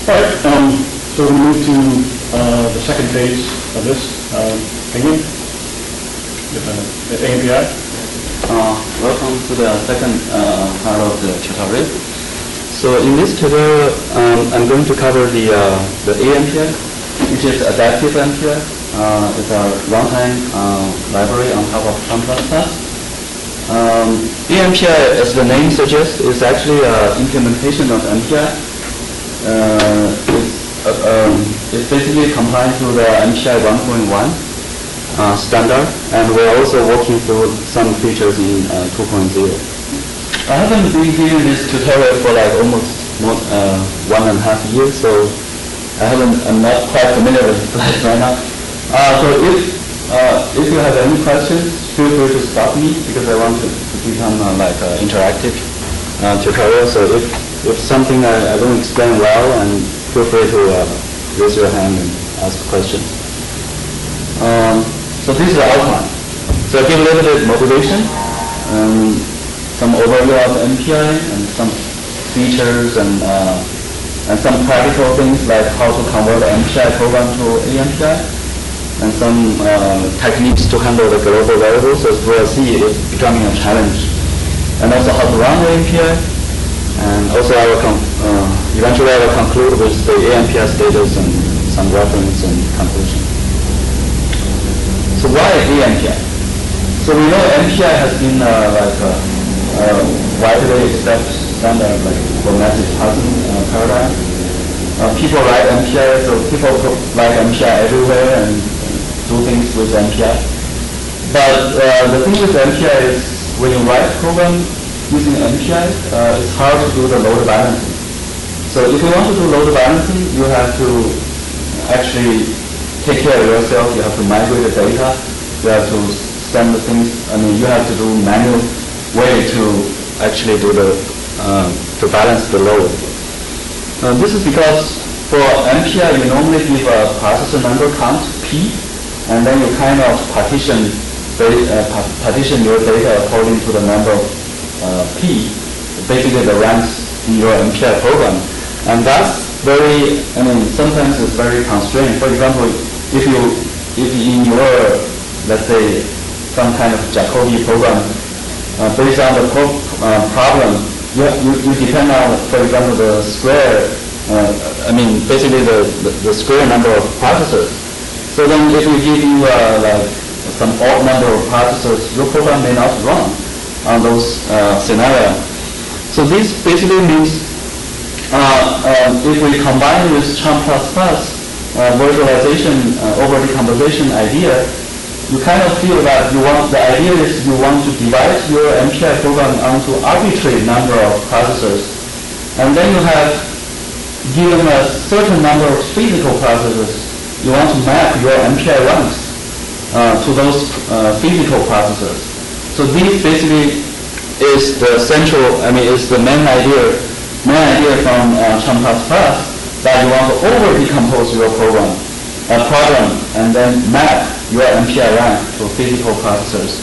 Right, so we move to the second phase of this. Gengbin, the AMPI. Welcome to the second part of the tutorial. So in this tutorial, I'm going to cover the AMPI, which is adaptive MPI. It's a runtime library on top of cont. AMPI, as the name suggests, is actually an implementation of MPI. It's basically compliant to the MPI 1.1 standard, and we're also working through some features in 2.0. I haven't been doing this tutorial for like almost 1.5 years, so I'm not quite familiar with the slides right now. So if you have any questions, feel free to stop me, because I want to become like an interactive tutorial. So if something I don't explain well, and feel free to raise your hand and ask questions. So this is the outline. So I give a little bit of motivation, some overview of MPI, and some features, and some practical things like how to convert the MPI program to AMPI, and some techniques to handle the global variables, as we'll see it's becoming a challenge, and also how to run the AMPI, and also eventually I will conclude with the AMPI status and some reference and conclusion. So why AMPI? So we know MPI has been widely accepted standard for message passing paradigm. People write MPI, so people write MPI everywhere and do things with MPI. But the thing with MPI is when you write program using MPI, it's hard to do the load balancing. So if you want to do load balancing, you have to actually take care of yourself. You have to migrate the data. You have to send the things. You have to do manual way to actually do to balance the load. This is because for MPI, you normally give a processor number count P, and then you kind of partition your data according to the number of P, basically the ranks in your MPI program. And that's very, sometimes it's very constrained. For example, if in your, let's say, some kind of Jacobi program, based on the problem, you depend on, for example, the square, basically the square number of processors. So then if we give you some odd number of processors, your program may not run on those scenarios. So this basically means if we combine with cont++ virtualization over decomposition idea, you kind of feel that the idea is you want to divide your MPI program onto arbitrary number of processors, and then you have given a certain number of physical processors. You want to map your MPI ranks to those physical processors. So this basically is the central, is the main idea from cont++, that you want to over-decompose your problem, and then map your MPI rank to physical processors.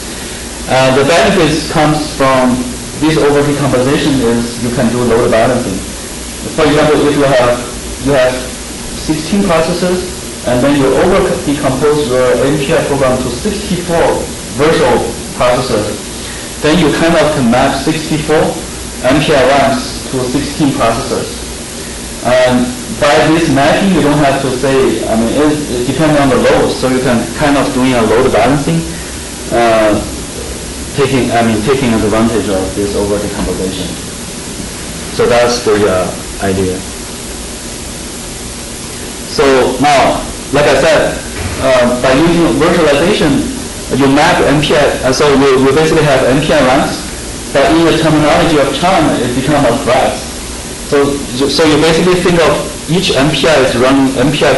The benefits comes from this over-decomposition is you can do load balancing. For example, if you have 16 processors, and then you over-decompose your MPI program to 64 virtual processors, then you kind of can map 64 MPI ranks to 16 processors. And by this mapping, you don't have to say, it depends on the load, so you can kind of doing a load balancing, taking advantage of this over-decomposition. So that's the idea. So now, like I said, by using virtualization, you map MPI, so you basically have MPI ranks, but in the terminology of China, it becomes a thread. So you basically think of each MPI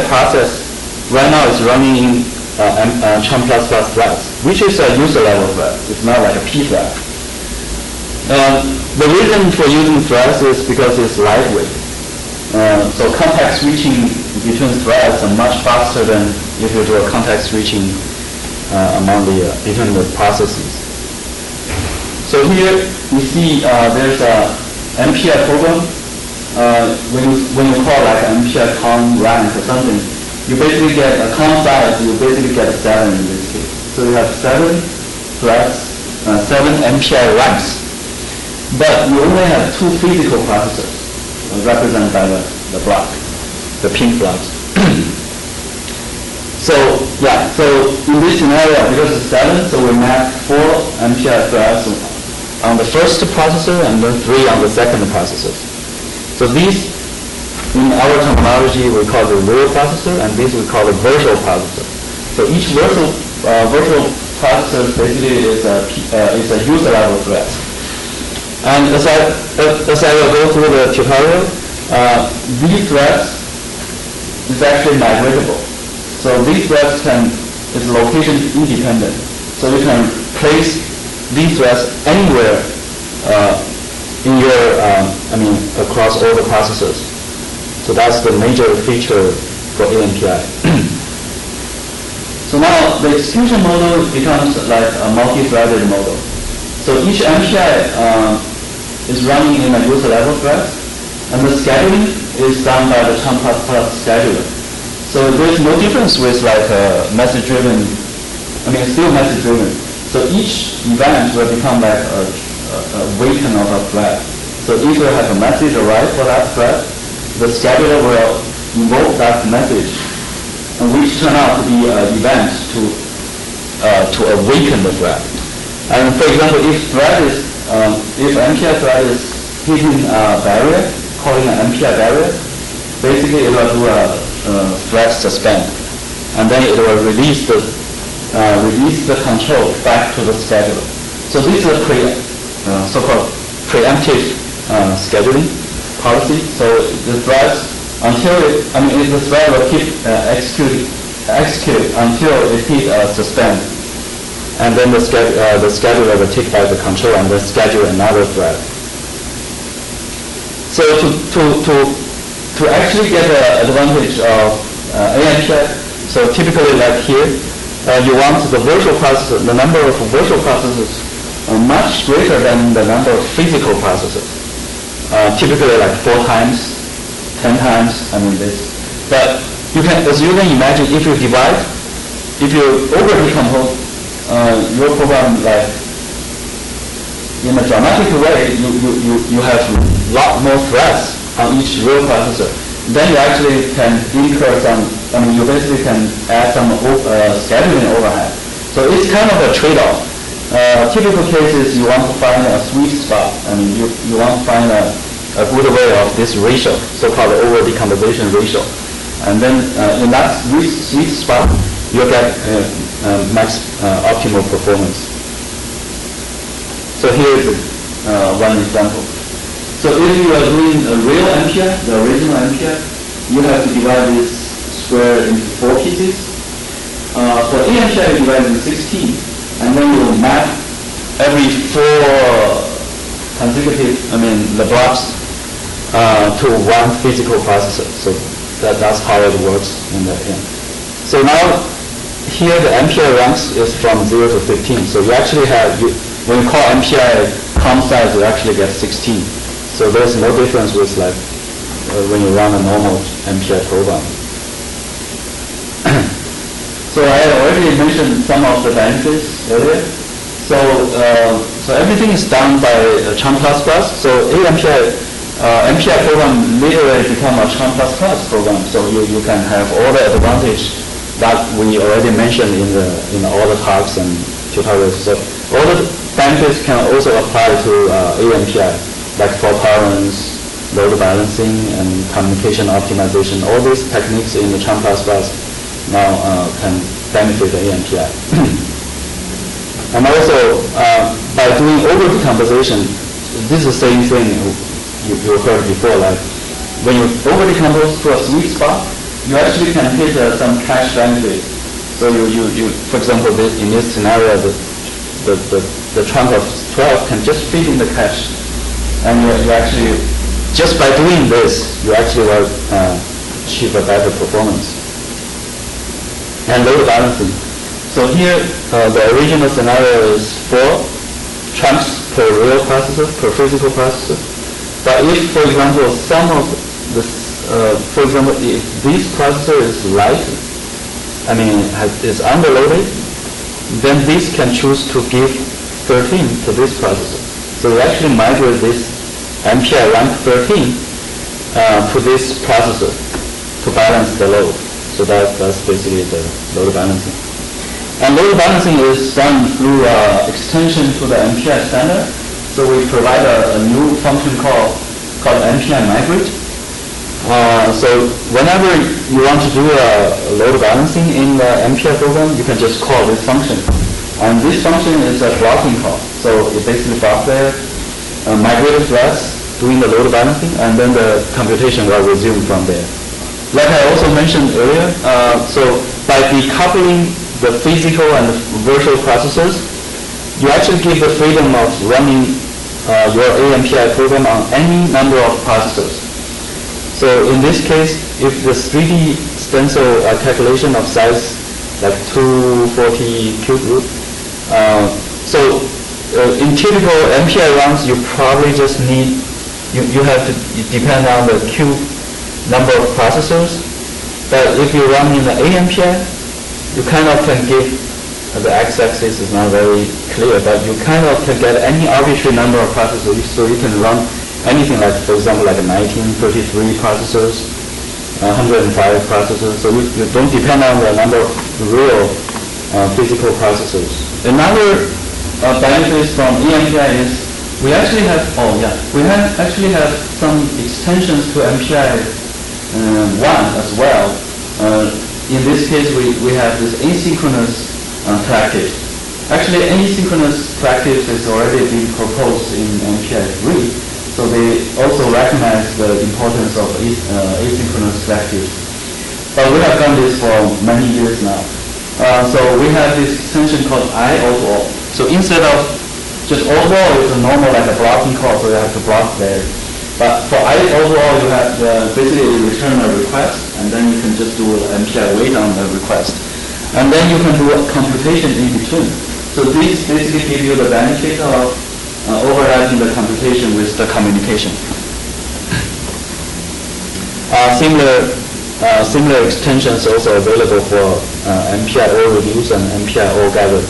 process right now is running in cont++ threads, which is a user level thread. It's not like a P thread. The reason for using threads is because it's lightweight. So context switching between threads are much faster than if you do a context switching between the processes. So here you see there's a MPI program when you call like MPI cont rank or something, you basically get a cont size. You basically get a 7 in this case. So you have 7 plus 7 MPI ranks, but you only have 2 physical processors represented by the block, the pin blocks. So yeah, so in this scenario, because it's 7, so we map 4 MPI threads on the first processor and then 3 on the second processor. So these, in our terminology, we call the real processor, and this we call the virtual processor. So each virtual processor basically is a user level thread. And as I will go through the tutorial, these threads is actually migratable. So these threads is location independent. So you can place these threads anywhere in your, across all the processors. So that's the major feature for AMPI. So now the execution model becomes like a multi-threaded model. So each MPI is running in a user level thread, and the scheduling is done by the cont++ scheduler. So there's no difference with like message-driven, still message-driven. So each event will become like a beacon of a thread. So if you have a message arrive for that thread, the scheduler will invoke that message, and which turn out to be an event to awaken the thread. And for example, if MPI thread is hitting a barrier, calling an MPI barrier, basically it will do a thread suspend, and then it will release the control back to the scheduler. So this is a so-called preemptive scheduling policy. So the threads the thread will keep execute until it hits suspend, and then the scheduler will take back the control and then schedule another thread. So to actually get the advantage of AMPI, so typically like here, you want the virtual processor, the number of virtual processors much greater than the number of physical processors. Typically like 4 times, 10 times, this. But as you can imagine, if you over-decompose your program like in a dramatic way, you have a lot more threads on each real processor. Then you actually can incur some, you basically can add some scheduling overhead. So it's kind of a trade-off. Typical cases, you want to find a sweet spot. You want to find a good way of this ratio, so-called over-decomposition ratio. And then in that sweet spot, you get max optimal performance. So here is one example. So if you are doing a real MPI, the original MPI, you have to divide this square into 4 pieces. For AMPI, you divide into 16, and then you map every 4 consecutive, the blocks to one physical processor. So that's how it works in the end. So now here the MPI ranks is from 0 to 15. So you actually have, when you call MPI cont size, you actually get 16. So there's no difference with like when you run a normal MPI program. So I already mentioned some of the benefits earlier. So everything is done by cont++. So MPI program literally become a cont++ program. So you can have all the advantage that we already mentioned in all the talks and tutorials. So all the benefits can also apply to AMPI, like fault tolerance, load balancing, and communication optimization. All these techniques in the cont++ now can benefit the AMPI. And also, by doing over-decomposition, this is the same thing you heard before. Like when you over-decompose to a sweet spot, you actually can hit some cache benefit. So you for example, in this scenario, the trunk of 12 can just fit in the cache, and you actually, just by doing this, you actually will achieve a better performance. And load balancing. So here, the original scenario is 4 chunks per real processor, per physical processor. But if, for example, some of this, for example, if this processor is light, I mean, is underloaded, then this can choose to give 13 to this processor. So we actually migrate this MPI rank 13 to this processor to balance the load. So that's basically the load balancing. And load balancing is done through extension to the MPI standard. So we provide a new function called MPI migrate. So whenever you want to do a load balancing in the MPI program, you can just call this function. And this function is a blocking call. So it basically blocks there, migrate flags, doing the load balancing, and then the computation will resume from there. Like I also mentioned earlier, so by decoupling the physical and the virtual processors, you actually give the freedom of running your AMPI program on any number of processors. So in this case, if the 3D stencil calculation of size like 240 cube root, so in typical MPI runs, you probably just need, you have to depend on the cube number of processors. But if you run in the AMPI, you kind of can give, the x-axis is not very clear, but you kind of can get any arbitrary number of processors, so you can run anything like, for example, like 1933 processors, 105 processors, so you don't depend on the number of real physical processors. Another benefit from AMPI is we actually have, actually have some extensions to MPI 1 as well. In this case, we have this asynchronous practice. Actually, asynchronous practice is already being proposed in MPI 3, so they also recognize the importance of asynchronous practice. But we have done this for many years now. So we have this extension called I-auto-all. So instead of just auto-all, it's a normal like a blocking call, so you have to block there. But for I-auto-all, you have basically return a request, and then you can just do MPI wait on the request. And then you can do a computation in between. So this basically gives you the benefit of overlapping the computation with the communication. Similar extensions also available for MPI all reduce and MPI all gather.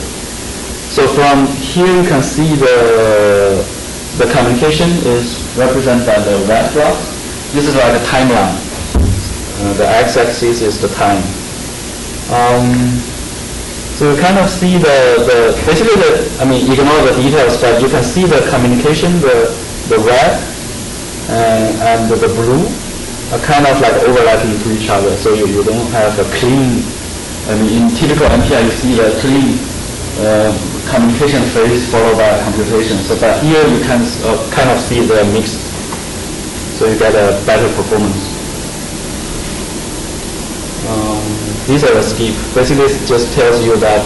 So from here you can see the communication is represented by the red blocks. This is like a timeline. The x-axis is the time. So you kind of see I mean, ignore the details, but you can see the communication, the red and the blue are kind of like overlapping to each other. So you don't have a clean, I mean, in typical MPI you see the clean communication phase followed by computation. So but here you can kind of see the mixed. So you get a better performance. These are the skip. Basically, it just tells you that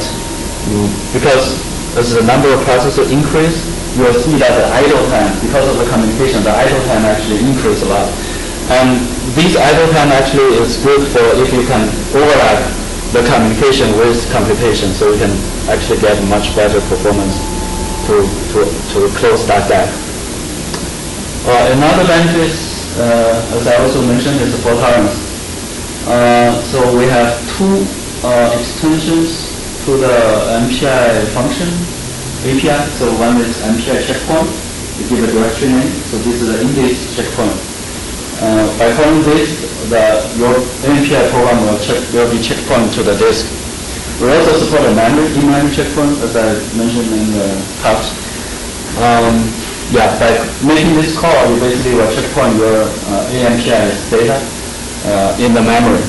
because as the number of processors increase, you will see that the idle time, because of the communication, the idle time actually increase a lot. And this idle time actually is good for if you can overlap the communication with computation, so you can actually get much better performance to close that gap. Another benefit, as I also mentioned, is the fault tolerance. So we have two extensions to the MPI function API. So one is MPI checkpoint. You give a directory name. So this is the index checkpoint. By calling this, your MPI program will be checkpoint to the disk. We also support a in-memory checkpoint, as I mentioned in the talks. By making this call, you basically will checkpoint your AMPI's data in the memory.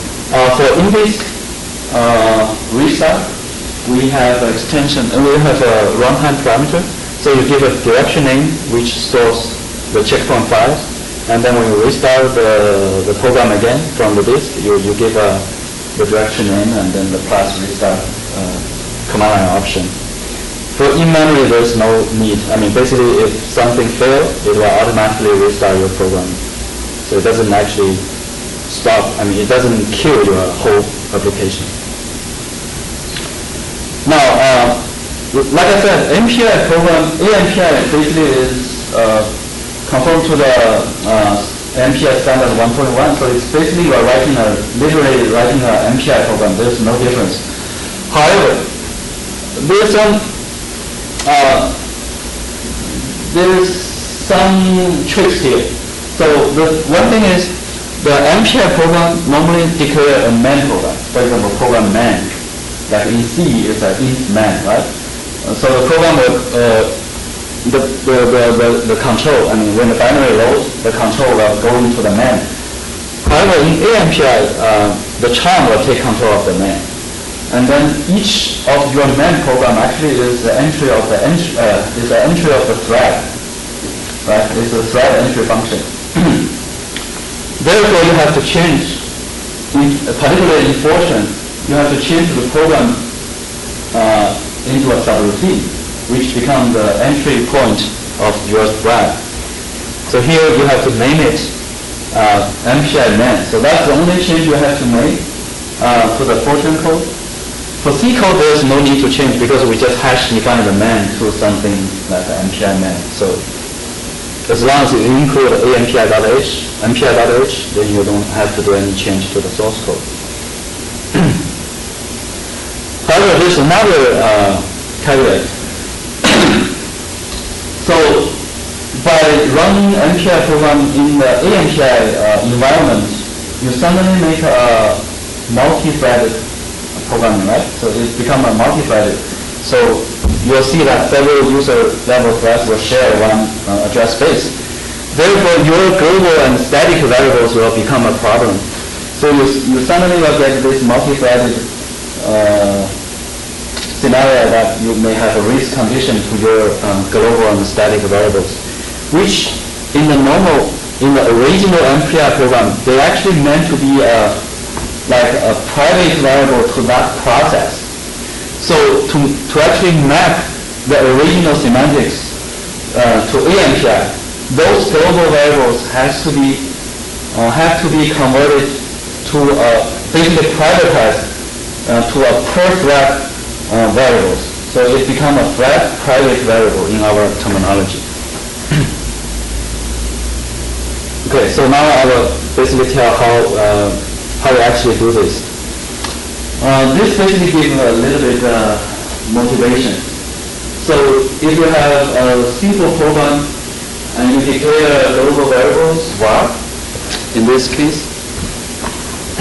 For in-disk restart, we have an extension, and we have a runtime parameter. So you give a direction name which stores the checkpoint files, and then when you restart the program again from the disk, you give the direction name and then the plus restart command line option. For in-memory, there's no need. I mean, basically, if something fails, it will automatically restart your program. So it doesn't actually stop. I mean, it doesn't kill your whole application. Now, like I said, AMPI program, AMPI basically is conform to the MPI standard 1.1. So it's basically you are literally writing an MPI program. There's no difference. However, there's some tricks here. So the one thing is the MPI program normally declare a main program. For example, program main, like in C, it's an int main, right? So the program will the control, I mean, when the binary loads, the control will go into the main. However, in AMPI, the child will take control of the main. And then each of your main program actually is the entry of the thread, right? It's a thread entry function. Therefore, you have to change, particularly in Fortran, you have to change the program into a subroutine, which becomes the entry point of your thread. So here you have to name it MPI main. So that's the only change you have to make to the Fortran code. For C code, there's no need to change because we just hash define the main to something like MPI main. So as long as you include AMPI.h, MPI.h, then you don't have to do any change to the source code. However, there's another caveat. So by running MPI program in the AMPI environment, you suddenly make a multi-threaded programming, right? So it's become a multi-threaded. So you'll see that several user level threads will share one address space. Therefore, your global and static variables will become a problem. So you suddenly will get this multi-threaded scenario that you may have a risk condition to your global and static variables, which in the original MPI program, they actually meant to be like a private variable to that process. So to actually map the original semantics to AMPI, those global variables have to be converted to basically privatized to a per thread variables. So it becomes a thread private variable in our terminology. Okay, so now I will basically tell how we actually do this. This basically gives a little bit motivation. So if you have a simple program and you declare global variables var in this case,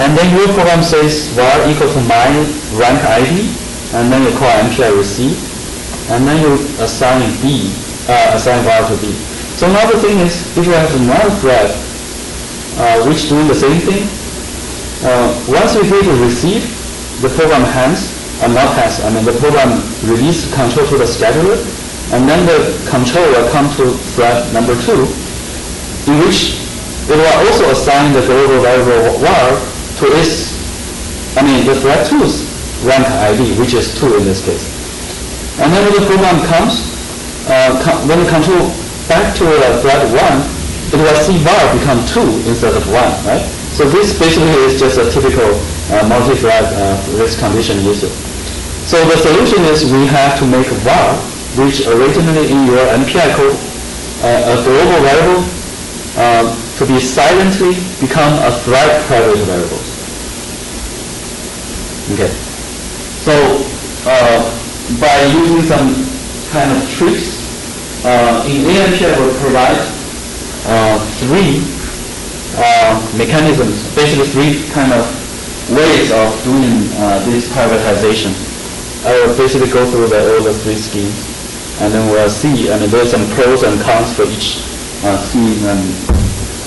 and then your program says var equal to my rank ID, and then you call MPI receive, and then you assign var to B. So another thing is, if you have another thread which doing the same thing, once you hit receive, the program the program release control to the scheduler, and then the control will come to thread number 2, in which it will also assign the global variable var to the thread 2's rank ID, which is 2 in this case. And then when the program comes, when the control back to thread 1, it will see var become 2 instead of 1, right? So this basically is just a typical multi-thread risk condition issue. So the solution is we have to make var, which originally in your MPI code, a global variable, to be silently become a thread private variable. Okay. So by using some kind of tricks, in AMPI will provide 3 mechanisms, basically 3 kind of ways of doing this privatization. I will basically go through all the 3 schemes, and then we'll see, and there's some pros and cons for each scheme, and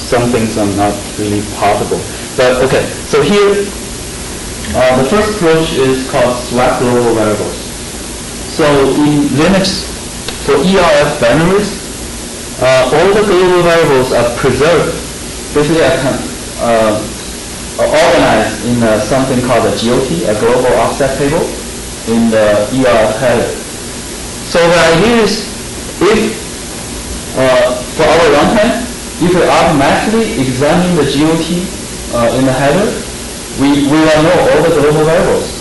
some things are not really possible. But okay, so here, the first approach is called swap global variables. So in Linux, for ELF binaries, all the global variables are preserved, basically organized in something called a GOT, a global offset table, in the ELF header. So the idea is, if for our runtime, if we automatically examine the GOT in the header, we will know all the global variables.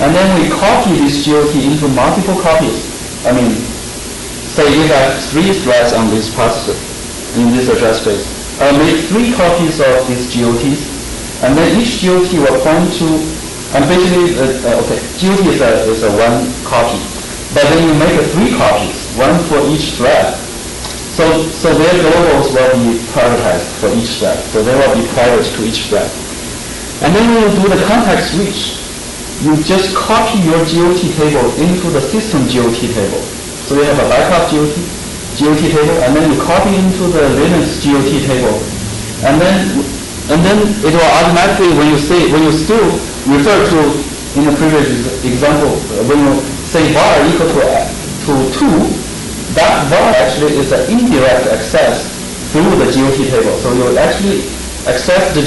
And then we copy this GOT into multiple copies. I mean, say you have 3 threads on this processor, in this address space. Make 3 copies of these GOTs, and then each GOT will point to, and basically, GOT is a 1 copy, but then you make 3 copies, 1 for each thread. So their globals will be privatized for each thread. So they will be private to each thread. And then when you do the context switch, you just copy your GOT table into the system GOT table. So you have a backup GOT table, and then you copy into the Linux GOT table, and then it will automatically, when you still refer to, in the previous example, when you say var equal to 2, that var actually is an indirect access through the GOT table. So you actually access the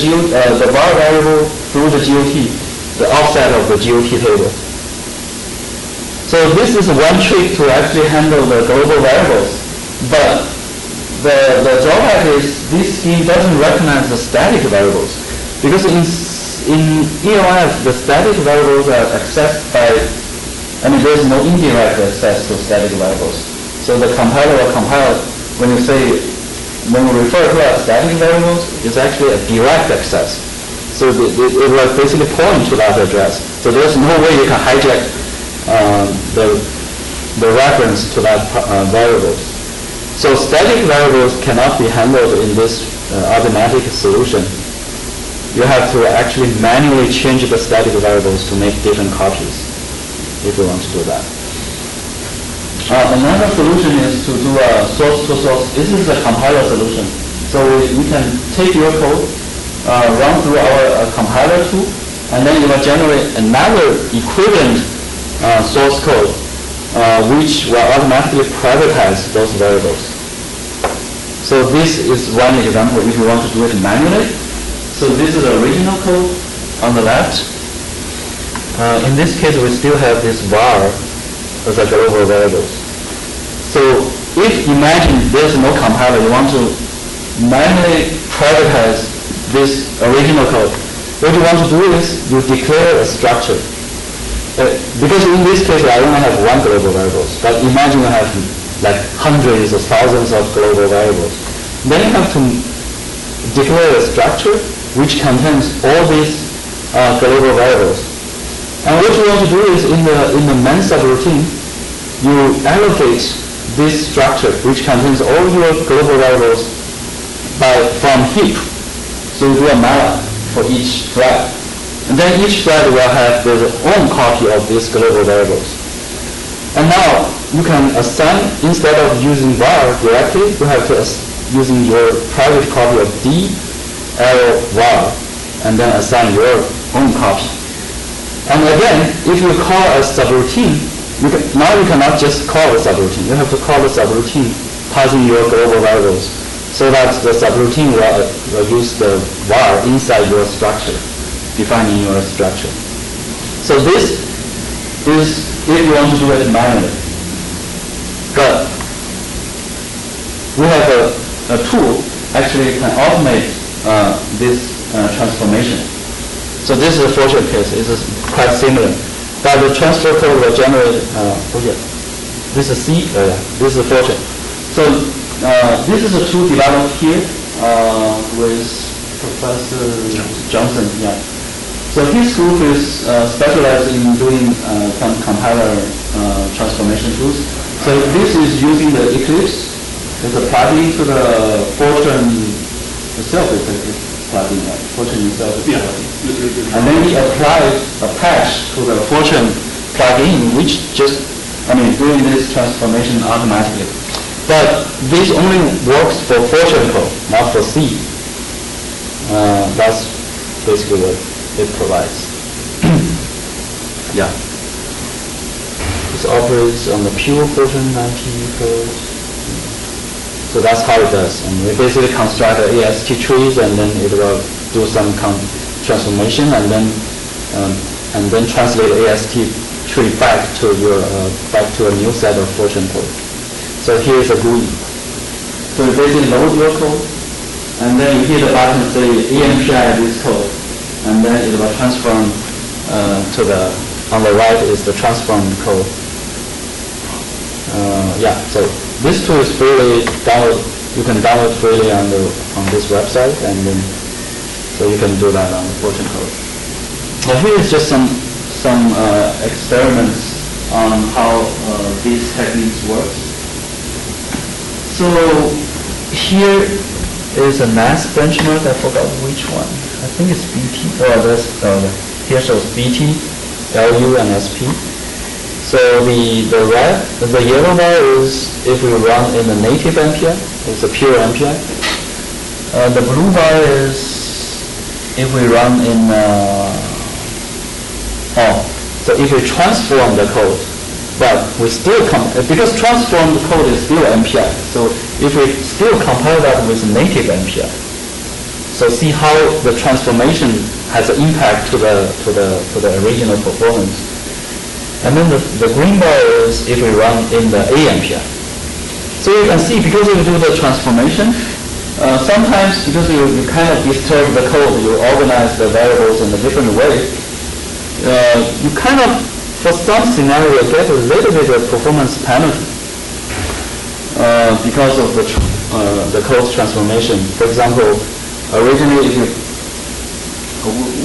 var variable through the GOT, the offset of the GOT table. So this is one trick to actually handle the global variables. But the drawback is this scheme doesn't recognize the static variables, because in ELF the static variables are accessed by, there's no indirect access to static variables. So the compiler will compile when you refer to as static variables, it's actually a direct access. So it will basically point to that address. So there's no way you can hijack the reference to that variables. So static variables cannot be handled in this automatic solution. You have to actually manually change the static variables to make different copies if you want to do that. Another solution is to do a source-to-source. This is a compiler solution. So we can take your code, run through our compiler tool, and then it will generate another equivalent source code which will automatically privatize those variables. So this is one example if you want to do it manually. So this is the original code on the left. In this case, we still have this var as a global variable. So if imagine there's no compiler, you want to manually privatize this original code, what you want to do is you declare a structure. Because in this case, I only have 1 global variable, but imagine you have like hundreds or thousands of global variables. Then you have to declare a structure which contains all these global variables. And what you want to do is in the main subroutine, you allocate this structure which contains all your global variables from heap. So you do a malloc for each thread. And then each thread will have their own copy of these global variables. And now you can assign, instead of using var directly, you have to using your private copy of d arrow var, and then assign your own copy. And again, if you call a subroutine, now you cannot just call a subroutine. You have to call the subroutine passing your global variables, so that the subroutine will use the var inside your structure, defining your structure. So this is if you want to do it manually. But we have a tool actually can automate this transformation. So this is a fortune case. It is quite similar. But the transfer code will generate, this is C, this is fortune. So this is a tool developed here with Professor Johnson. Yeah. So his group is specialized in doing compiler transformation tools. So this is using the Eclipse. It's a plugin to the Fortran itself. It's a plugin. Fortran itself is a plugin. And then he applied a patch to the Fortran plugin, which just, doing this transformation automatically. But this only works for Fortran code, not for C. That's basically what it provides. Yeah. This operates on the pure Fortran 90 code. So that's how it does. And we basically construct the AST trees, and then it will do some transformation, and then translate AST tree back to a new set of Fortran code. So here is a GUI. So you basically load your code, and then you hit the button say AMPI this code, and then it will transform to the, on the right is the transform code. So this tool is freely downloaded. you can download freely on this website, and then so you can do that on the Fortune code. Now here is just some experiments on how these techniques work. So here is a NAS benchmark. I forgot which one. I think it's BT. Here shows BT, LU, and SP. So the yellow bar is if we run in the native MPI. It's a pure MPI. The blue bar is if we run in so if we transform the code, but we still because transformed code is still MPI. So if we still compile that with native MPI, so see how the transformation has an impact to the original performance. And then the green bar is if we run in the AMPI. So you can see because you do the transformation, sometimes because you kind of disturb the code, you organize the variables in a different way. You kind of, for some scenario, get a little bit of performance penalty because of the code transformation. For example, originally,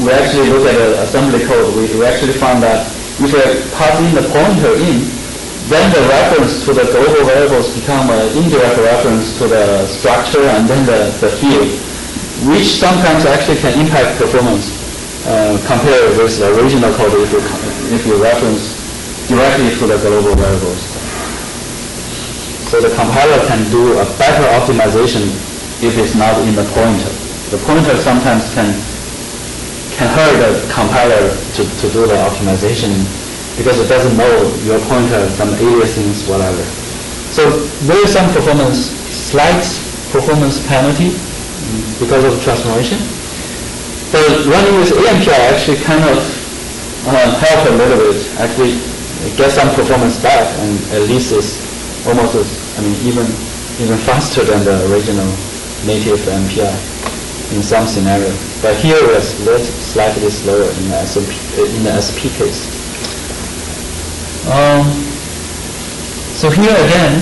we actually look at the assembly code, we actually found that if we pass in the pointer in, then the reference to the global variables become an indirect reference to the structure and then the field, which sometimes actually can impact performance. Compared with the original code if you reference directly to the global variables. So the compiler can do a better optimization if it's not in the pointer. The pointer sometimes can hurt the compiler to do the optimization because it doesn't know your pointer, some aliasings, whatever. So there is some slight performance penalty because of transformation. But running with AMPI actually kind of help a little bit. Actually, get some performance back, and at least it's almost even faster than the original native MPI in some scenario. But here it's slightly slower in the SP case. So here again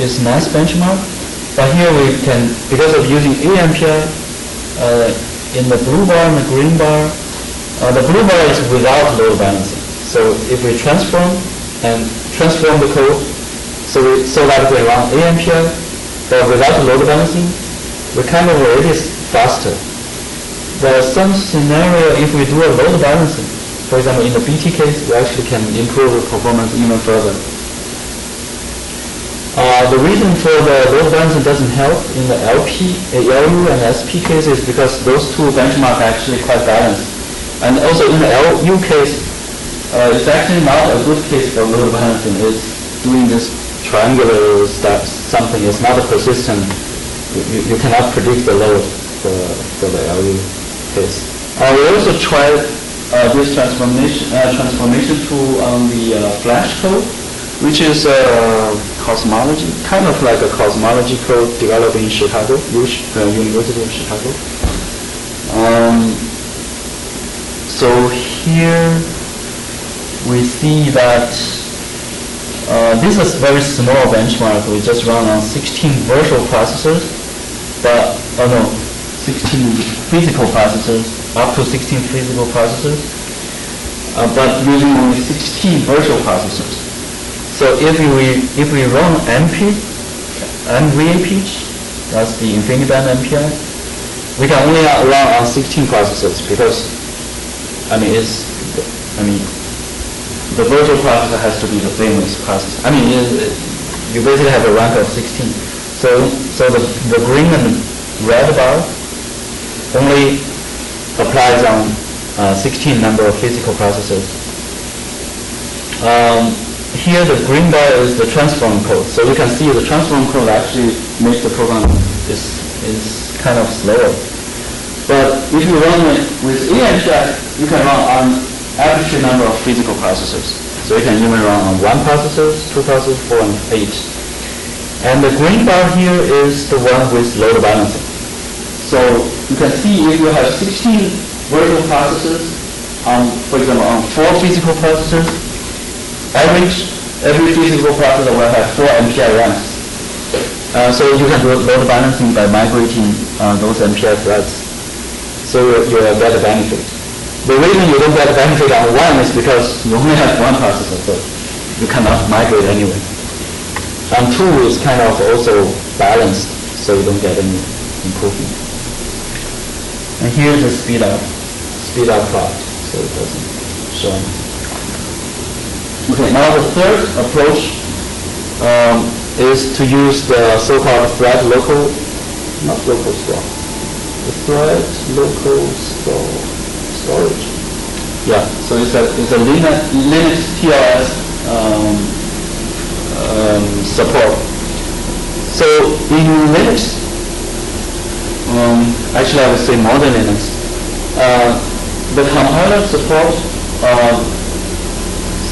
is NAS benchmark, but here we can, because of using AMPI. In the blue bar and the green bar, the blue bar is without load balancing. So if we transform the code, so that we run AMPI, but without load balancing, we kind of already faster. There are some scenario if we do a load balancing. For example, in the BT case, we actually can improve the performance even further. The reason for the load balancing doesn't help in the LU and SP case is because those two benchmarks are actually quite balanced. And also in the LU case, it's actually not a good case for load balancing. It's doing this triangular stuff, something is not persistent. You cannot predict the load for the LU case. We also tried this transformation tool on the Flash code, which is cosmology, kind of like a cosmology code developed in Chicago, University of Chicago. So here we see that this is very small benchmark. We just run on 16 virtual processors, but 16 physical processors, up to 16 physical processors, but using only 16 virtual processors. So if we run AMPI, that's the InfiniBand MPI, we can only run on 16 processors because the virtual processor has to be the famous processor. You basically have a rank of 16. So the green and red bar only applies on 16 number of physical processors. Here the green bar is the transform code. So you can see the transform code actually makes the program is kind of slower. But if you run it with AMPI, you can run on arbitrary number of physical processors. So you can even run on 1 processor, 2 processors, 4, and 8. And the green bar here is the one with load balancing. So you can see if you have 16 virtual processors, for example, on 4 physical processors, every physical processor will have 4 MPI ranks. So you can do load balancing by migrating those MPI threads. So you get a benefit. The reason you don't get a benefit on one is because you only have one processor, so you cannot migrate anyway. And two is kind of also balanced, so you don't get any improvement. And here's the speed up plot, so it doesn't show anything. Okay, now the third approach is to use the so-called thread local, not local store, the thread local storage. Yeah, so it's a Linux TLS support. So in Linux, actually I would say modern Linux, the compiler support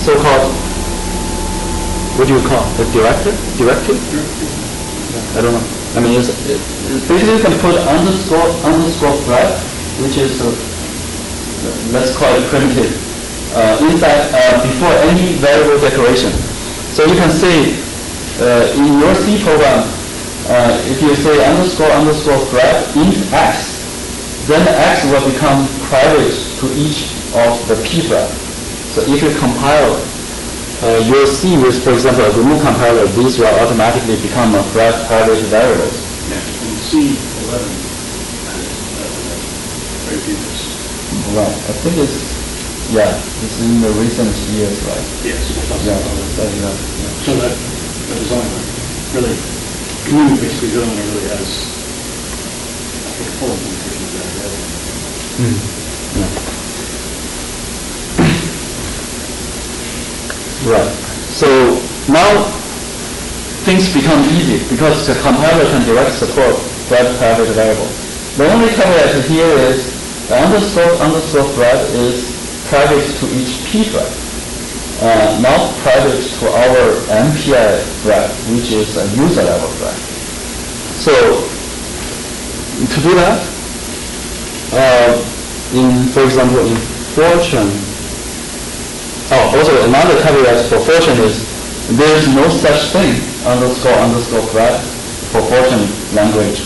so-called, what do you call it? Directive? I don't know. I mean, it's basically you can put underscore thread, which is let's call it primitive, inside before any variable declaration. So you can say in your C program, if you say underscore thread int x, then x will become private to each of the p thread. So if you compile your C with, for example, a GNU compiler, these will automatically become a thread private variables. Yeah, and C11 very few years. Right, I think it's in the recent years, right? Yes. Yeah. So that design really, GNU basically really has, I think, full implementation of that. Yeah. Right. So now things become easy because the compiler can direct support thread private variable. The only caveat here is the underscore thread is private to each p thread, not private to our MPI thread, which is a user level thread. So to do that, for example, in Fortran. Also another caveat for Fortran is there is no such thing underscore thread for Fortran language.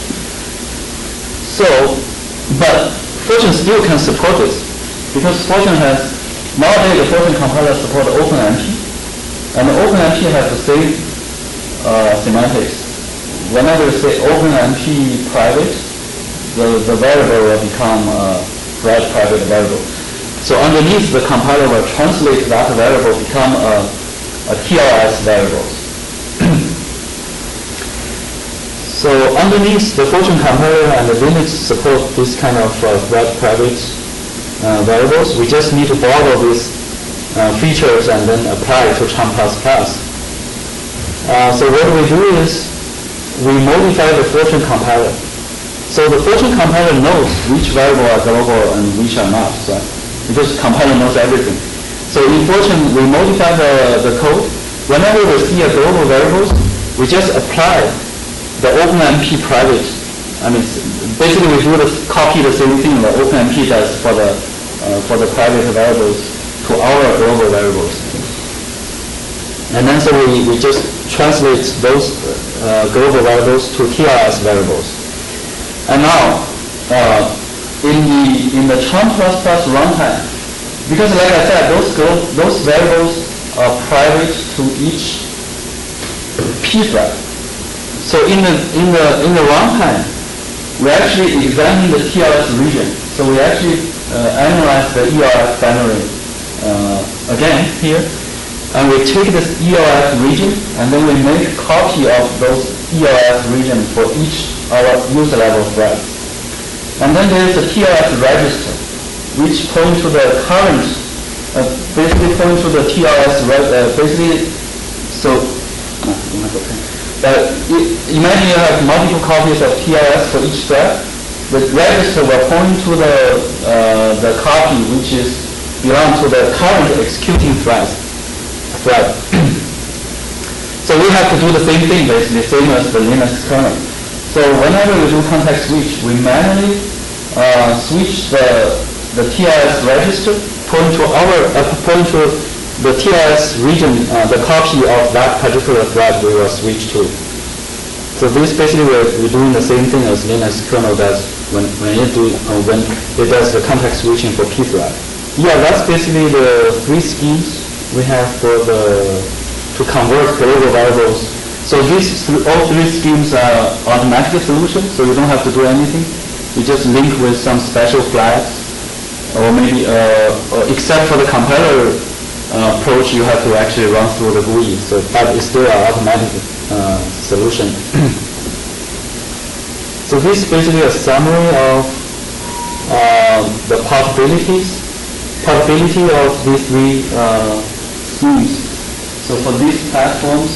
So, but Fortran still can support this because Fortran has, nowadays the Fortran compiler support OpenMP, and OpenMP has the same semantics. Whenever you say OpenMP private, the variable will become thread private variable. So underneath, the compiler will translate that variable become a TLS variable. So underneath, the Fortran compiler and the Linux support this kind of thread private variables. We just need to borrow these features and then apply to Cham++. So what we do is we modify the Fortran compiler. So the Fortran compiler knows which variable are global and which are not. So because compiler knows everything. So in Fortran, we modify the code. Whenever we see a global variable, we just apply the OpenMP private. I mean, basically we do copy the same thing that OpenMP does for the private variables to our global variables. And then so we just translate those global variables to TLS variables. And now, in the Cham++ runtime, because like I said, those variables are private to each p thread. So in the runtime, we actually examine the TLS region. So we actually analyze the ELF binary again here, and we take this ELF region, and then we make a copy of those ELF region for each our user level threads. And then there is a TLS register, which point to the current, basically point to the TLS, basically, so, imagine you have multiple copies of TLS for each thread. The register will point to the copy which is belong to the current executing thread. So we have to do the same thing, basically, same as the Linux kernel. So whenever we do context switch, we manually switch the TLS register, point to the TLS region, the copy of that particular thread we will switch to. So this basically we're doing the same thing as Linux kernel does when it does the context switching for pthread. Yeah, that's basically the three schemes we have to convert global variables. So all three schemes are automatic solutions, so you don't have to do anything. You just link with some special flags, or maybe except for the compiler approach, you have to actually run through the GUI. So, but it's still an automatic solution. So this is basically a summary of the portability of these three schemes. So for these platforms,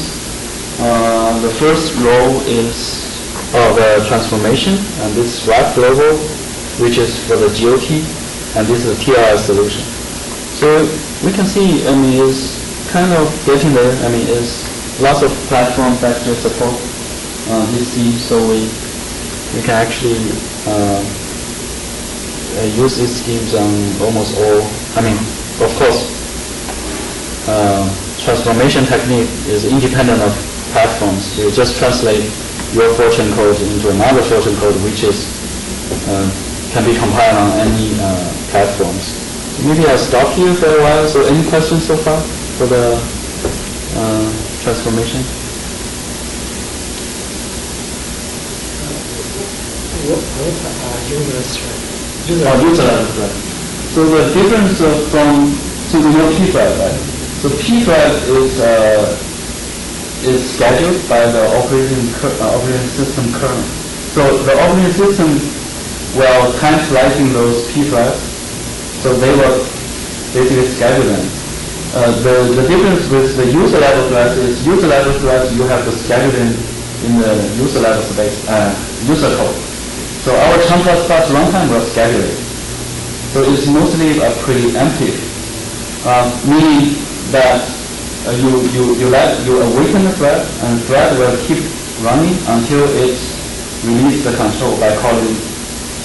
the first row is the transformation, and this is wrap global, which is for the GOT, and this is a TLS solution. So we can see, it's kind of getting there. It's lots of platforms that actually support this scheme, so we can actually use these schemes on almost all. Of course, transformation technique is independent of platforms. You just translate your fortune code into another fortune code, which can be compiled on any platforms. Maybe I'll stop here for a while. So any questions so far for the transformation? What are user thread? User level thread. So the difference from pthread, right? So pthread is scheduled by the operating system kernel. So the operating system will time slicing those pthreads, so they will basically schedule them. The difference with the user level threads is user level threads you have to schedule them in the user level space, user code. So our cont runtime will schedule it. So it's mostly pretty empty, meaning that you awaken the thread, and the thread will keep running until it releases the control by calling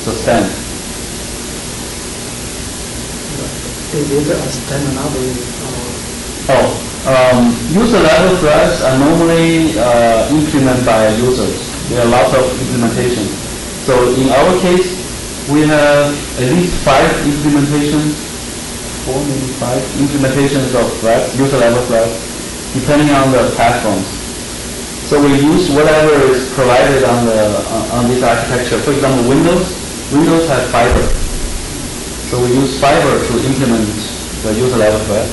suspend. Is it a standalone? User level threads are normally implemented by users. There are lots of implementations. So in our case, we have at least 5 implementations, 4 maybe 5 implementations of threads, user level threads, depending on the platforms. So we use whatever is provided on this architecture. For example, Windows has Fiber. So we use Fiber to implement the user level thread.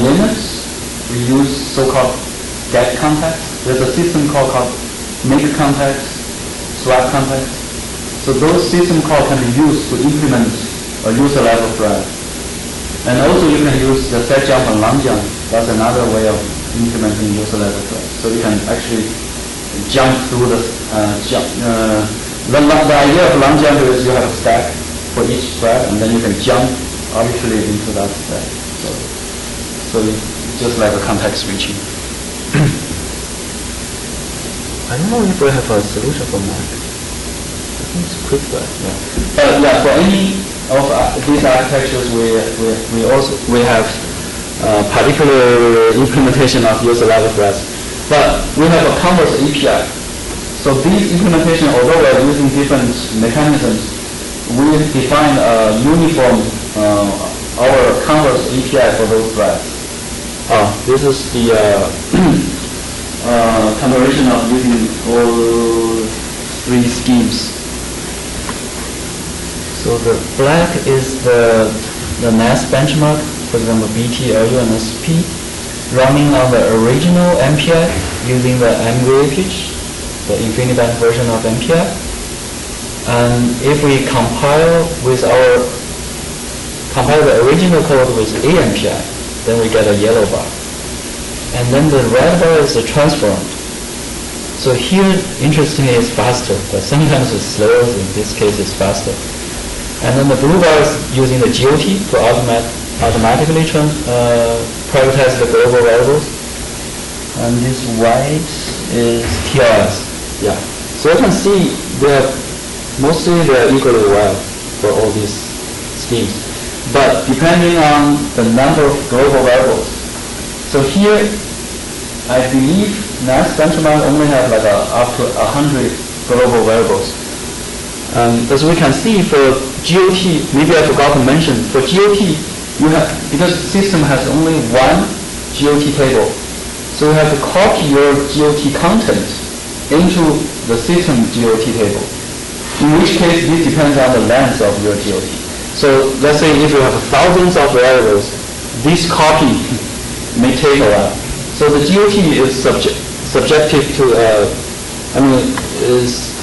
Linux, we use so-called get context. There's a system called make context, swap context. So those system calls can be used to implement a user level thread. And also you can use the set jump and long jump. That's another way of implementing user level thread. So you can actually jump through the the idea of long jump is you have a stack for each thread, and then you can jump arbitrarily into that stack. So it's just like a context switching. I don't know if we have a solution for Mac. I think it's quick thread. Yeah. For any of these architectures, we have particular implementation of user level threads, but we have a Converse API. So these implementation, although we are using different mechanisms, we define a uniform our Converse API for those threads. This is the combination of using all 3 schemes. So the black is the NAS benchmark, for example BT, LU, and SP, running on the original AMPI using the MVAPage, the InfiniBand version of AMPI. And if we compile the original code with AMPI, then we get a yellow bar. And then the red bar is transformed. So here, interestingly, it's faster, but sometimes it's slower. In this case, it's faster. And then the blue bar is using the GOT to automatically privatize the global variables. And this white is TLS. Yeah. So you can see mostly they are equally well for all these schemes. But depending on the number of global variables. So here, I believe NAS benchmark only have like up to 100 global variables. As we can see for GOT, maybe I forgot to mention, for GOT, you have, because the system has only one GOT table, so you have to copy your GOT content into the system GOT table, in which case this depends on the length of your GOT. So let's say if you have thousands of variables, this copy may take a while. So the GOT is subjective to, is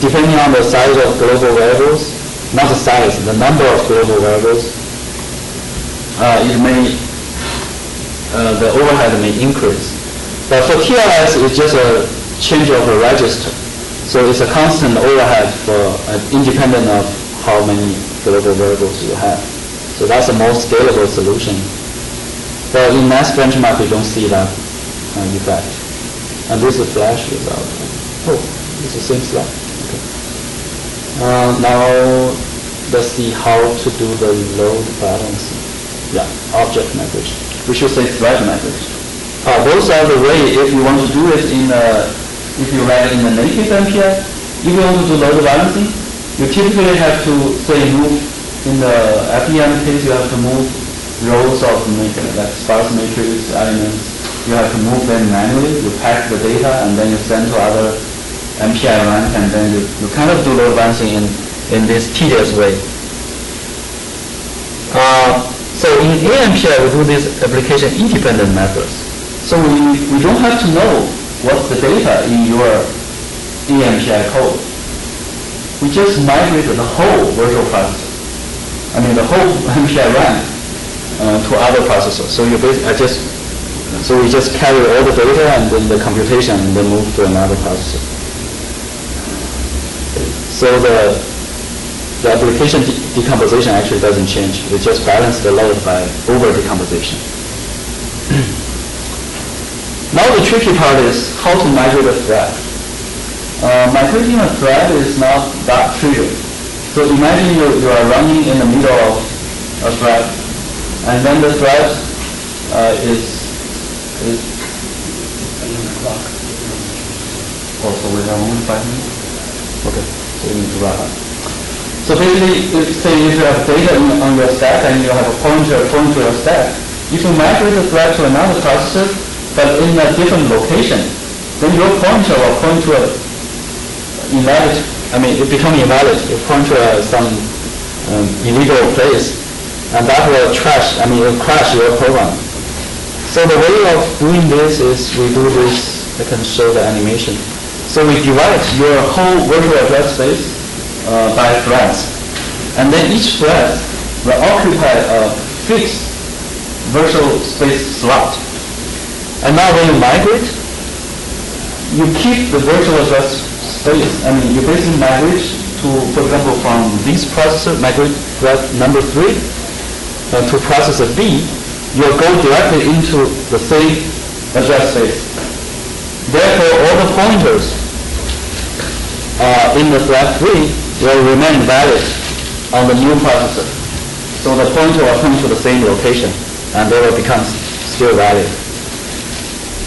depending on the size of global variables, not the size, the number of global variables, the overhead may increase. But for TLS, it's just a change of a register. So it's a constant overhead for independent of how many global variables you have. So that's a more scalable solution. But in mass benchmark, you don't see that effect. And this is a flash result. Oh, it's the same slide. Okay. Now let's see how to do the load balancing. Yeah, object migration. We should say thread migration. Those are the way if you want to do it in if you write in the native MPI. If you want to do load balancing, you typically have to say move in the FEM case. You have to move rows of like sparse matrix elements. You have to move them manually. You pack the data and then you send to other MPI rank, and then you kind of do load balancing in this tedious way. So in AMPI, we do these application independent methods. So we don't have to know what's the data in your AMPI code. We just migrate the whole virtual processor. The whole MPI rank to other processors. So so we just carry all the data and then the computation and then move to another processor. So the application decomposition actually doesn't change. We just balance the load by over decomposition. Now the tricky part is how to migrate a thread. Migrating a thread is not that trivial. So imagine you are running in the middle of a thread, and then the thread is oh, so we have only 5 minutes? Okay, so we need to wrap up. So basically, say if you have data on your stack and you have a pointer to your stack, if you migrate the thread to another processor, but in a different location, then your pointer will point to it becomes invalid. You point to some illegal place, and that will crash your program. So the way of doing this is we do this. I can show the animation. So we divide your whole virtual address space by threads, and then each thread will occupy a fixed virtual space slot. And now when you migrate, you keep the virtual address space. You basically migrate to, for example, from this processor, migrate thread number 3 to processor B. You'll go directly into the same address space. Therefore, all the pointers in the thread 3 will remain valid on the new processor. So the pointer will point to the same location, and they will become still valid.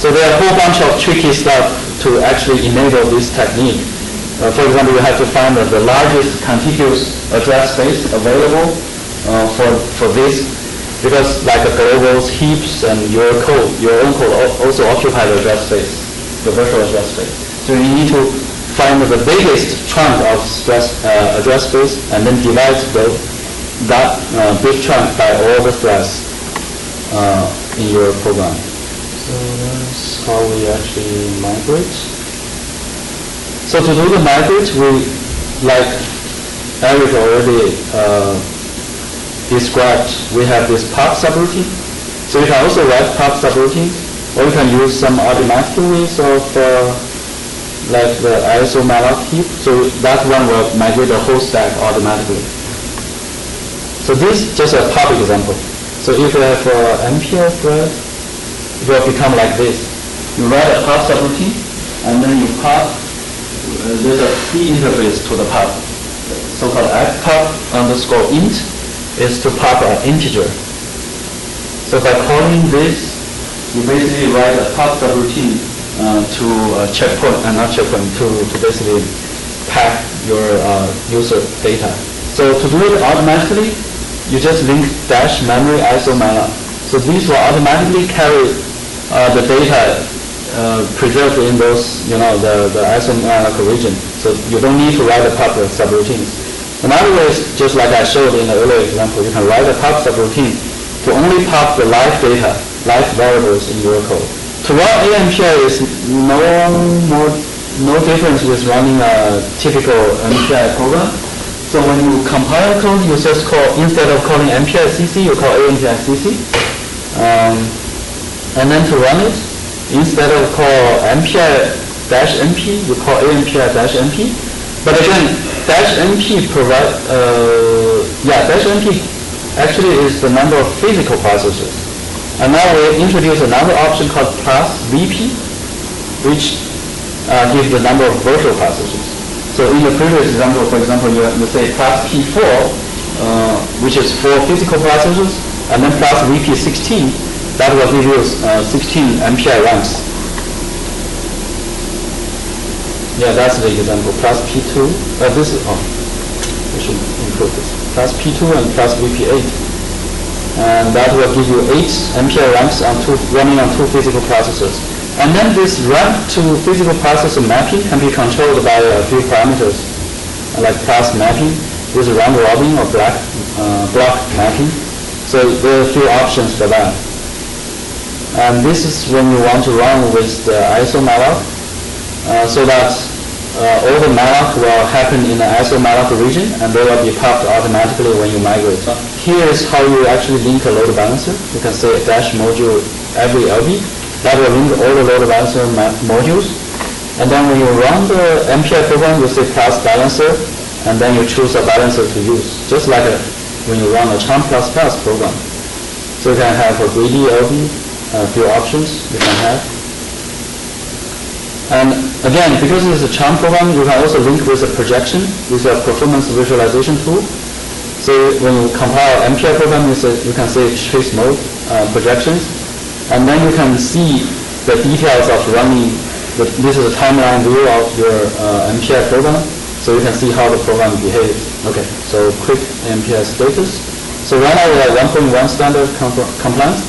So there are a whole bunch of tricky stuff to actually enable this technique. For example, you have to find the largest contiguous address space available for this, because like the globals, heaps, and your own code also occupy the address space, the virtual address space. So you need to find the biggest chunk of address space and then divide that big chunk by all the threads in your program. So that's how we actually migrate. So to do the migrate, we, like Eric already described, we have this pub subroutine. So you can also write pub subroutine, or you can use some automatic ways of like the ISO malloc heap. So that one will migrate the whole stack automatically. So this is just a pub example. So if you have an MPI thread, it will become like this. You write a pub subroutine, and then you pub. There's a C interface to the pub, so-called fpub_int is to pub an integer. So by calling this, you basically write a pub subroutine to checkpoint, not checkpoint, to basically pack your user data. So to do it automatically, you just link dash memory ISO malloc. So these will automatically carry the data preserved in those, the ISO malloc region. So you don't need to write a pub subroutines. Another way is just like I showed in the earlier example, you can write a pub subroutine to only pop the live data, live variables in your code. To run AMPI is no difference with running a typical MPI program. So when you compile code, you just call, instead of calling MPI CC, you call AMPI CC. And then to run it, instead of call MPI-NP, you call AMPI-NP. But again, -NP provide, -NP actually is the number of physical processors. And now we introduce another option called +VP, which gives the number of virtual processors. So in the previous example, for example, you say +P4, which is 4 physical processors, and then +VP16, that will give you 16 MPI ranks. Yeah, that's the example. +P2, this is, we should include this. +P2 and +VP8. And that will give you 8 MPI ranks on running on 2 physical processors. And then this rank to physical processor mapping can be controlled by a few parameters, like class mapping, with round robin or block mapping. So there are a few options for that. And this is when you want to run with the ISO malloc, so that all the malloc will happen in the ISO malloc region, and they will be popped automatically when you migrate. Here is how you actually link a load balancer. You can say dash module every LB. That will link all the load balancer modules. And then when you run the MPI program, you say class balancer, and then you choose a balancer to use, just like when you run a Chunk++ program. So you can have a greedy LB, a few options you can have. And again, because it's a Chunk program, you can also link with a projection, with a performance visualization tool. So when you compile MPI program, you can say trace mode projections, and then you can see the details of running. This is a timeline view of your MPI program, so you can see how the program behaves. Okay, so quick MPI status. So right now we have 1.1 standard compliance.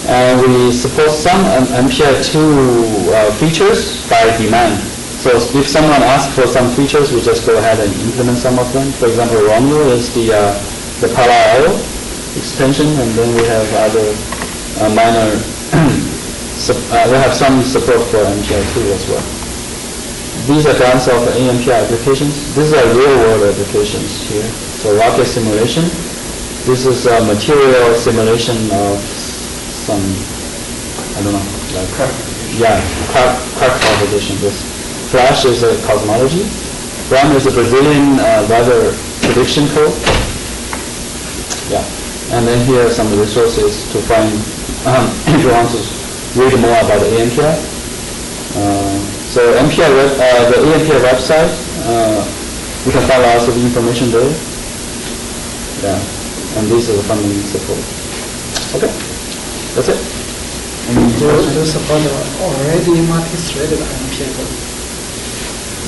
And we support some MPI 2 features by demand. So if someone asks for some features, we just go ahead and implement some of them. For example, Romeo is the Parallel extension, and then we have other minor, we have some support for MPI 2 as well. These are guns of AMPI applications. These are real-world applications here. So rocket simulation. This is a material simulation of some, I don't know, like crack propagation. This Flash is a cosmology. Ram is a Brazilian weather prediction code. Yeah, and then here are some resources to find if you want to read more about the AMPI. So the AMPI website, you can find lots of information there. Yeah, and these are the funding support. Okay. That's it. To support already multi-threaded MPI code.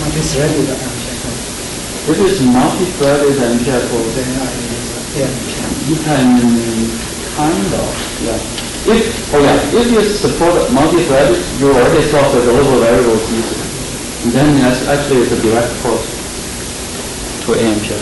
Multi-threaded MPI code. If it's multi-threaded MPI code, then I use AMPI. You can kind of, yeah. If you support multi-threaded, you already solve the global variables easily. And then actually it's a direct port to AMPI.